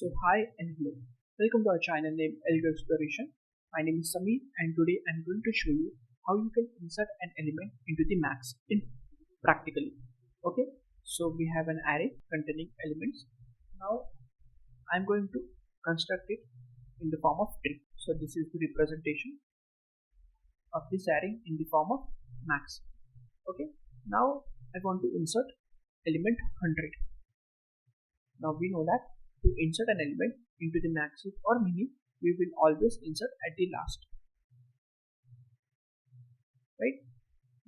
So hi and hello. Welcome to our channel named Elgo Exploration. My name is Samir and today I'm going to show you how you can insert an element into the max in practically. Okay, so we have an array containing elements. Now I'm going to construct it in the form of tree. So this is the representation of this array in the form of max. Okay, now I want to insert element 100. Now we know that to insert an element into the max or mini, we will always insert at the last. Right?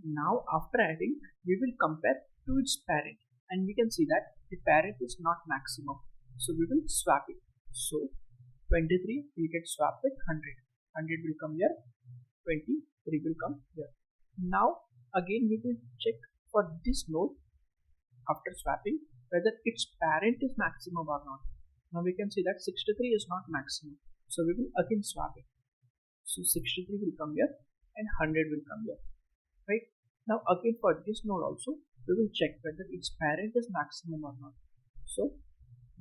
Now after adding, we will compare to its parent and we can see that the parent is not maximum. So we will swap it. So 23 will get swapped with 100. 100 will come here, 23 will come here. Now again we will check for this node after swapping whether its parent is maximum or not. Now we can see that 63 is not maximum. So we will again swap it. So 63 will come here and 100 will come here. Right? Now again for this node also, we will check whether its parent is maximum or not. So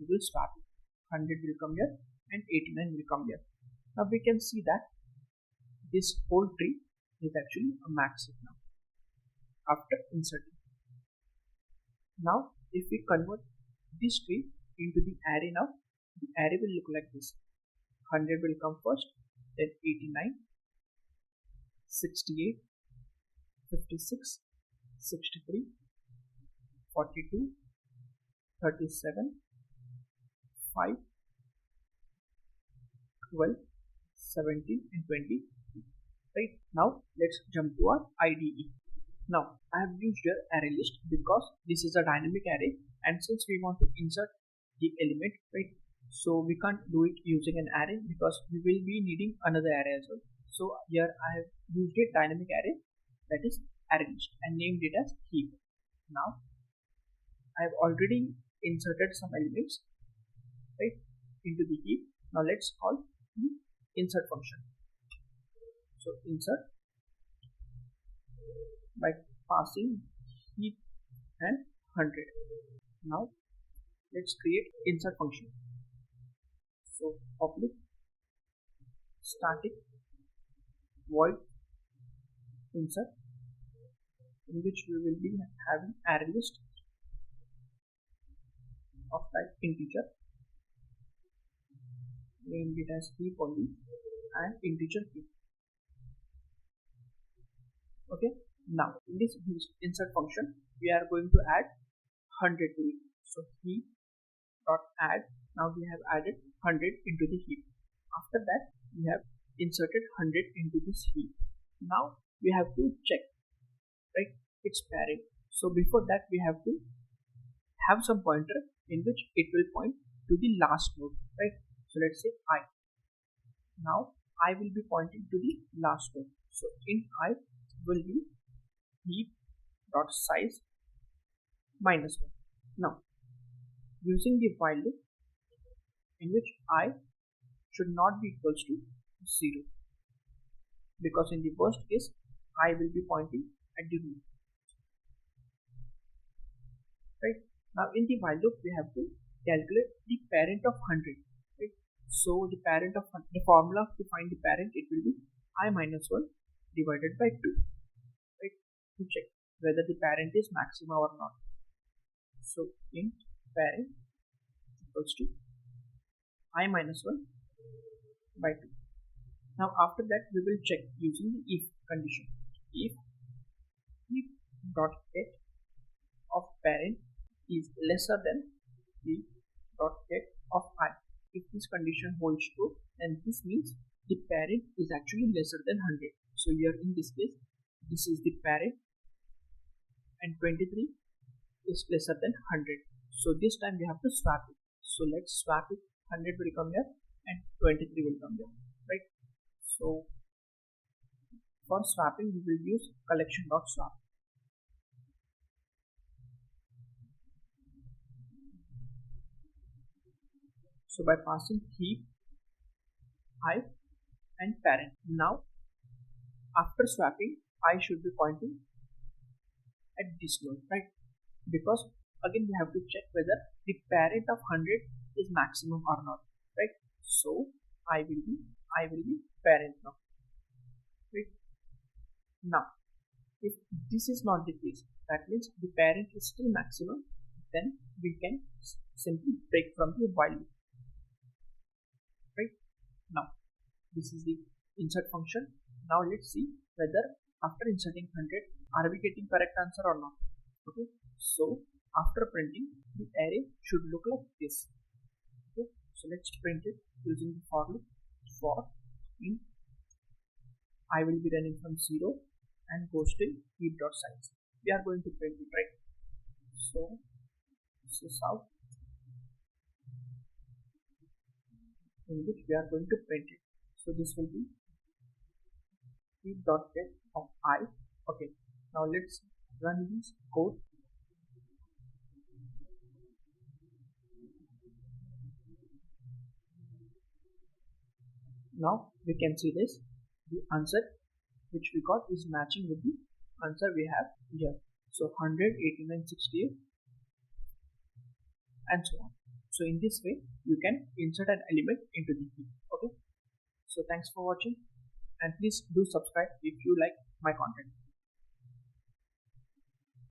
we will swap it. 100 will come here and 89 will come here. Now we can see that this whole tree is actually a max now after inserting. Now if we convert this tree into the array now, the array will look like this. 100 will come first, then 89, 68, 56, 63, 42, 37, 5, 12, 17 and 20. Right, now let's jump to our IDE. Now I have used your array list because this is a dynamic array, and since we want to insert the element, right, so we can't do it using an array because we will be needing another array as well. So here I have used a dynamic array, that is array list, and named it as heap. Now I have already inserted some elements, right, into the heap. Now let's call the insert function. So insert by passing heap and 100. Now let's create insert function. So public static void insert, in which we will be having array list of type integer, named it as heap only, and integer heap. Okay, now in this insert function we are going to add 100 to it. So heap dot add. Now we have added 100 into the heap. After that we have inserted 100 into this heap. Now we have to check, right, its parent. So before that we have to have some pointer in which it will point to the last node, right? So let's say I. Now I will be pointing to the last node. So in I will be heap dot size -1. Now using the while loop, in which I should not be equals to 0, because in the worst case I will be pointing at the root. Right? Now in the while loop we have to calculate the parent of 100. Right? So the parent of the formula to find the parent, it will be I-1 divided by 2. Right? To check whether the parent is maximum or not. So int parent equals to I-1 by 2. Now after that we will check using the if condition. If heap dot get of parent is lesser than heap dot get of I. If this condition holds true, then this means the parent is actually lesser than 100. So here in this case, this is the parent and 23 is lesser than 100. So this time we have to swap it. So let's swap it. 100 will come here and 23 will come here, right? So for swapping we will use collection.swap. So by passing heap, I and parent. Now after swapping, I should be pointing at this node, right? Because again we have to check whether the parent of 100 is maximum or not, right? So I will be parent now, right? Now if this is not the case, that means the parent is still maximum, then we can simply break from the while loop, right? Now this is the insert function. Now let's see whether after inserting 100 are we getting correct answer or not. Okay, so after printing, the array should look like this. Okay, so let's print it using the for loop. For int I will be running from 0 and goes till heap.size. We are going to print it, right? So this is how in which we are going to print it. So this will be heap.get of I. Okay, now let's run this code. Now we can see this, the answer which we got is matching with the answer we have here. So 100, 89, 68 and so on. So in this way you can insert an element into the heap. Okay, so thanks for watching and please do subscribe if you like my content.